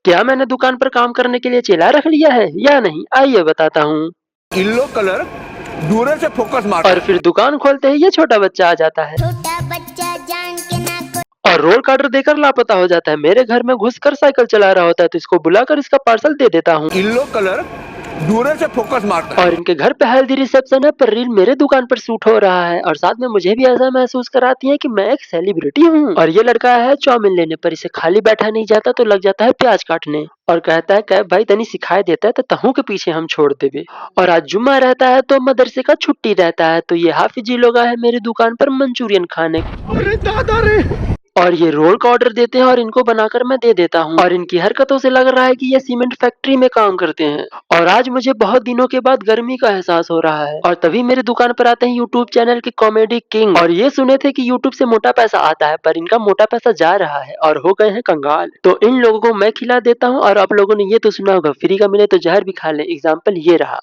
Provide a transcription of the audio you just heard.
क्या मैंने दुकान पर काम करने के लिए चेला रख लिया है या नहीं, आइए बताता हूँ। येलो कलर दूर से फोकस मारता और फिर दुकान खोलते ही ये छोटा बच्चा आ जाता है छोटा बच्चा जान के ना और रोल कार्डर देकर लापता हो जाता है। मेरे घर में घुसकर साइकिल चला रहा होता है तो इसको बुलाकर इसका पार्सल दे देता हूँ। येलो कलर दूर से फोकस मारता और इनके घर पे हेल्दी रिसेप्शन है पर रील मेरे दुकान पर शूट हो रहा है और साथ में मुझे भी ऐसा महसूस कराती है कि मैं एक सेलिब्रिटी हूँ। और ये लड़का है चाउमीन लेने पर, इसे खाली बैठा नहीं जाता तो लग जाता है प्याज काटने और कहता है कैब भाई तनी सिखाई देता है तो तहु के पीछे हम छोड़ देवे। और आज जुम्मा रहता है तो मदरसे का छुट्टी रहता है तो ये हाफिजी लोग आए हैं मेरी दुकान पर मंचूरियन खाने। अरे दादा रे। और ये रोल का ऑर्डर देते हैं और इनको बनाकर मैं दे देता हूँ और इनकी हरकतों से लग रहा है कि ये सीमेंट फैक्ट्री में काम करते हैं। और आज मुझे बहुत दिनों के बाद गर्मी का एहसास हो रहा है और तभी मेरी दुकान पर आते हैं यूट्यूब चैनल के कॉमेडी किंग और ये सुने थे कि यूट्यूब से मोटा पैसा आता है पर इनका मोटा पैसा जा रहा है और हो गए हैं कंगाल। तो इन लोगों को मैं खिला देता हूँ और आप लोगों ने ये तो सुना होगा फ्री का मिले तो जहर भी खा ले, एग्जाम्पल ये रहा।